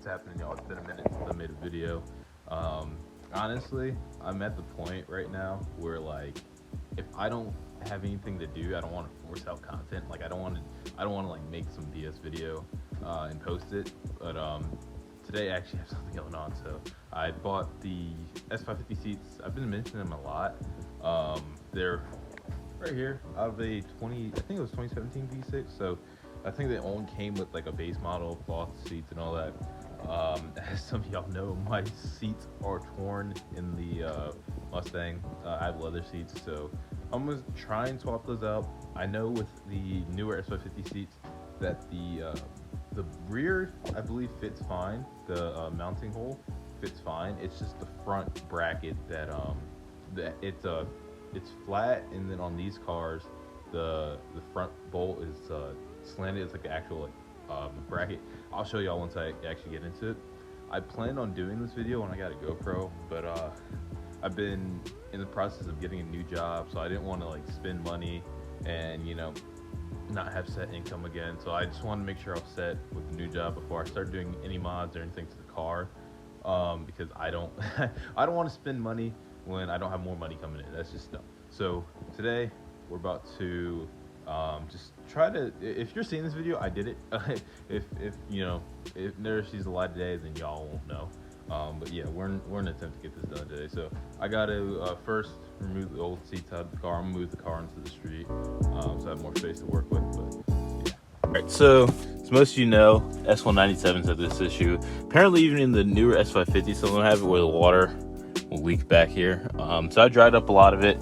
What's happening, y'all? It's been a minute since I made a video. Honestly, I'm at the point right now where, like, if I don't have anything to do, I don't want to force out content. Like, I don't want to like make some BS video and post it. But today I actually have something going on. So I bought the s550 seats. I've been mentioning them a lot. They're right here. I have a I think it was 2017 V6. So I think they only came with like a base model, cloth seats and all that. As some of y'all know, my seats are torn in the Mustang. I have leather seats, so I'm gonna try and swap those out. I know with the newer s550 seats that the rear, I believe, fits fine. The mounting hole fits fine. It's just the front bracket that it's flat, and then on these cars, the front bolt is slanted. It's like an actual bracket. I'll show y'all once I actually get into it. I planned on doing this video when I got a GoPro, but I've been in the process of getting a new job, so I didn't want to like spend money and, you know, not have set income again. So I just wanted to make sure I was set with the new job before I start doing any mods or anything to the car, because I don't I don't want to spend money when I don't have more money coming in. That's just dumb. So today we're about to just try to, if you're seeing this video, I did it. if you know, if there sees a light today, then y'all won't know. But yeah, we're in an attempt to get this done today. So I gotta first remove the old seats out of the car. I'm gonna move the car into the street, so I have more space to work with. But yeah. All right, so as most of you know, S197s have this issue. Apparently, even in the newer S550, some of them have it where the water will leak back here. So I dried up a lot of it.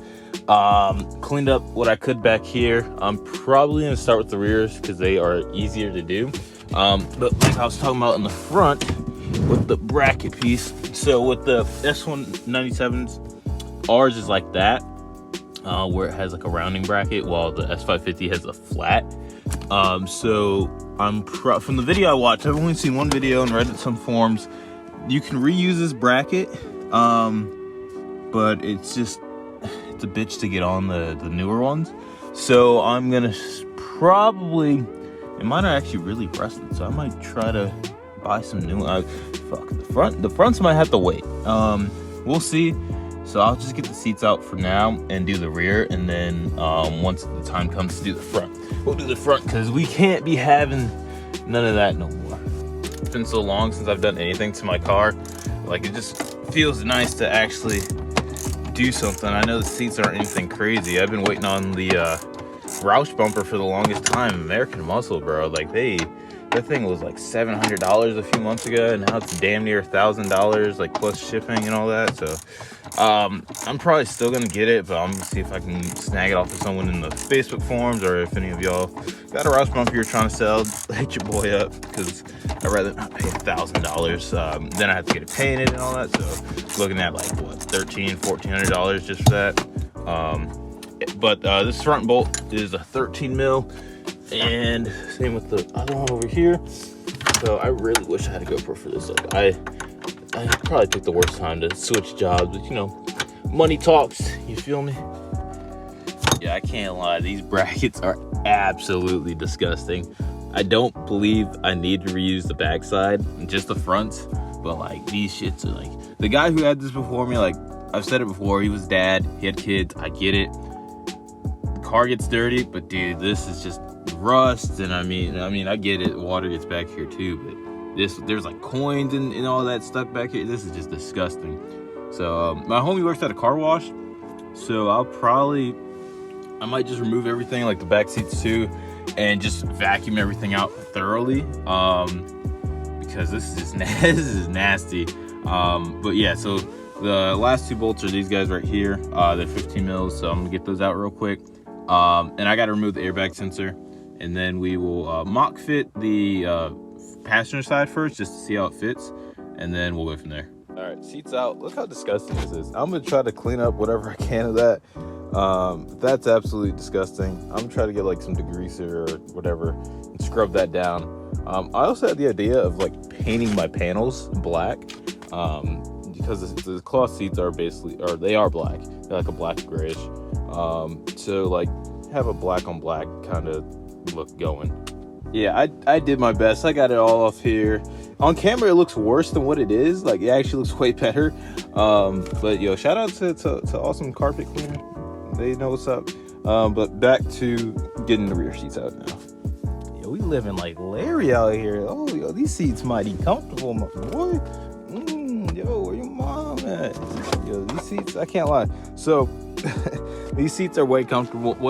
Cleaned up what I could back here. I'm probably gonna start with the rears because they are easier to do. But like I was talking about in the front with the bracket piece. So with the S197s, ours is like that, where it has like a rounding bracket, while the S550 has a flat. So from the video I watched, I've only seen one video and read some forums. You can reuse this bracket, but it's a bitch to get on the newer ones. So I'm gonna probably, it might have actually really rusted, so I might try to buy some new ones. The fronts might have to wait. We'll see. So I'll just get the seats out for now and do the rear, and then once the time comes to do the front, we'll do the front, because we can't be having none of that no more. It's been so long since I've done anything to my car. Like, it just feels nice to actually do something. I know the seats aren't anything crazy. I've been waiting on the Roush bumper for the longest time. American Muscle, bro. Like, that thing was like $700 a few months ago, and now it's damn near $1,000, like plus shipping and all that. So I'm probably still gonna get it, but I'm gonna see if I can snag it off of someone in the Facebook forums, or if any of y'all got a Roush bumper you're trying to sell, hit your boy up, because I'd rather not pay $1,000. Then I have to get it painted and all that. So looking at like what, $1,400 just for that. But this front bolt is a 13 mil, and same with the other one over here. So I really wish I had a GoPro for this. Like, I probably picked the worst time to switch jobs, but you know, money talks, you feel me? Yeah, I can't lie, these brackets are absolutely disgusting. I don't believe I need to reuse the backside, just the front, but like, these shits are like, the guy who had this before me, like I've said it before, he was dad, he had kids, I get it. The car gets dirty, but dude, this is just rust. And I mean I get it, water gets back here too, but there's like coins and all that stuck back here. This is just disgusting. So my homie works at a car wash, so I might just remove everything, like the back seats too, and just vacuum everything out thoroughly, because this is just this is nasty. But yeah, so the last two bolts are these guys right here. They're 15 mils, so I'm gonna get those out real quick. And I got to remove the airbag sensor, and then we will mock fit the passenger side first, just to see how it fits, and then we'll go from there. All right, seats out. Look how disgusting this is. I'm gonna try to clean up whatever I can of that. That's absolutely disgusting. I'm gonna try to get like some degreaser or whatever and scrub that down. I also had the idea of like painting my panels black, because the cloth seats are basically, or they are black. They're like a black grayish. So like have a black on black kind of look going. Yeah, I did my best. I got it all off here. on camera it looks worse than what it is. Like, it actually looks way better. But yo, shout out to Awesome Carpet Cleaner. They know what's up. But back to getting the rear seats out now. Yo, we living like Larry out here. Oh, yo, these seats mighty comfortable, my boy. Yo, where your mom at? Yo, these seats, I can't lie. So these seats are way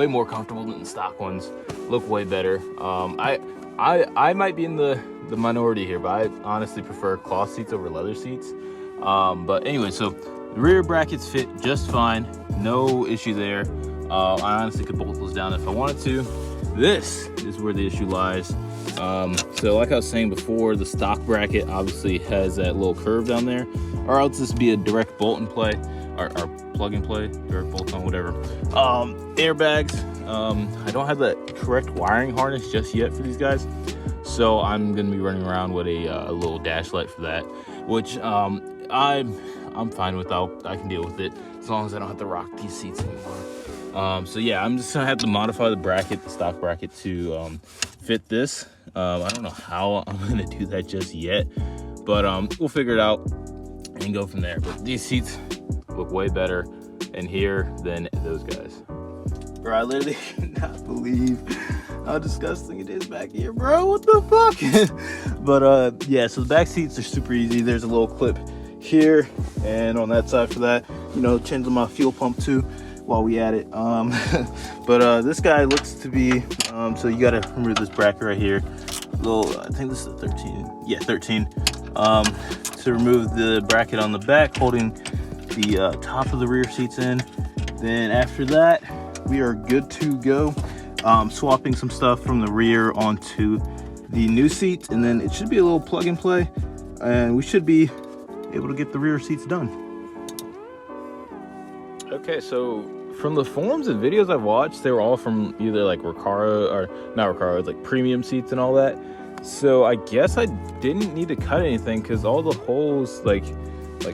more comfortable than the stock ones. Look way better. I might be in the minority here, but I honestly prefer cloth seats over leather seats. But anyway, so the rear brackets fit just fine. No issue there. I honestly could bolt those down if I wanted to. This is where the issue lies. So like I was saying before, the stock bracket obviously has that little curve down there, or else this would be a direct bolt and play, or plug and play, direct bolt on, whatever. Airbags, I don't have the correct wiring harness just yet for these guys, so I'm gonna be running around with a little dash light for that, which I'm fine with. I can deal with it as long as I don't have to rock these seats anymore. So yeah, I'm just gonna have to modify the bracket, the stock bracket, to fit this. I don't know how I'm gonna do that just yet, but we'll figure it out and go from there. But these seats look way better in here than those guys. Bro, I literally cannot believe how disgusting it is back here, bro. What the fuck? But yeah, so the back seats are super easy. There's a little clip here and on that side for that, you know, change my fuel pump too while we at it. But this guy looks to be so you gotta remove this bracket right here. Little, I think this is a 13. Yeah, 13. To remove the bracket on the back holding the top of the rear seats in. Then after that, we are good to go. Swapping some stuff from the rear onto the new seats, and then it should be a little plug and play, and we should be able to get the rear seats done. Okay, so from the forums and videos I've watched, they were all from either like Recaro, or not Recaro, like premium seats and all that. So I guess I didn't need to cut anything because all the holes, like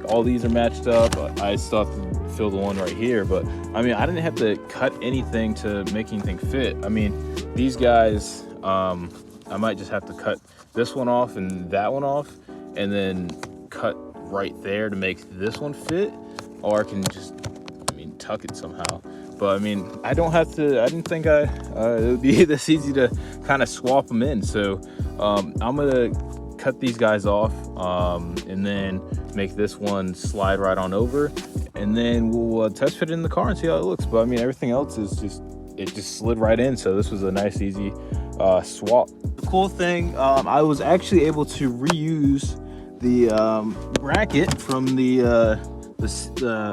all these are matched up. I still have to fill the one right here, but I mean, I didn't have to cut anything to make anything fit. I mean, these guys, I might just have to cut this one off and that one off, and then cut right there to make this one fit, or I can just, I mean, tuck it somehow. But I mean, I don't have to, I didn't think it would be this easy to kind of swap them in. So I'm gonna cut these guys off and then make this one slide right on over, and then we'll test fit it in the car and see how it looks. But I mean, everything else is just, it just slid right in. So this was a nice, easy swap. The cool thing, I was actually able to reuse the bracket from the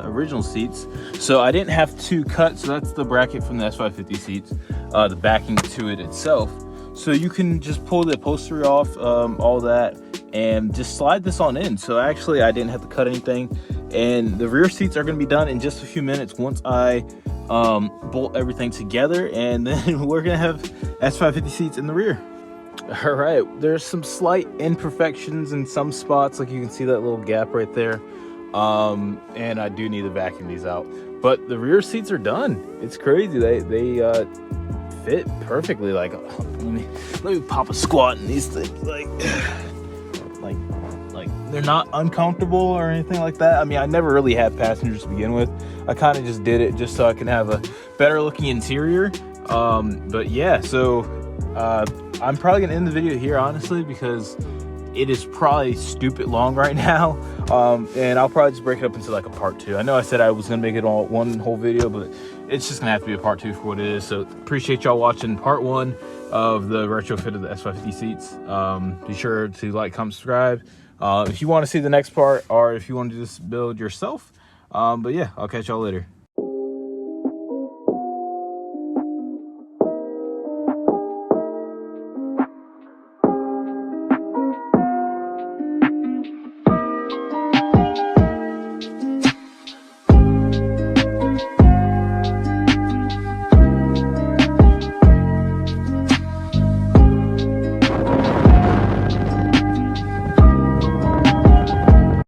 original seats, so I didn't have to cut. So that's the bracket from the S550 seats, the backing to it itself. So you can just pull the upholstery off, all that, and just slide this on in. So actually I didn't have to cut anything, and the rear seats are going to be done in just a few minutes once I bolt everything together, and then we're gonna have S550 seats in the rear. All right, there's some slight imperfections in some spots, like you can see that little gap right there, and I do need to vacuum these out, but the rear seats are done. It's crazy, they fit perfectly. Like, let me pop a squat in these things. Like they're not uncomfortable or anything like that. I mean, I never really had passengers to begin with. I kind of just did it just so I can have a better looking interior. But yeah, so I'm probably gonna end the video here, honestly, because it is probably stupid long right now. And I'll probably just break it up into like a part 2. I know I said I was gonna make it all one whole video, but it's just gonna have to be a part 2 for what it is. So appreciate y'all watching part 1 of the retrofit of the S550 seats. Be sure to like, comment, subscribe if you want to see the next part, or if you want to just build yourself. But yeah, I'll catch y'all later.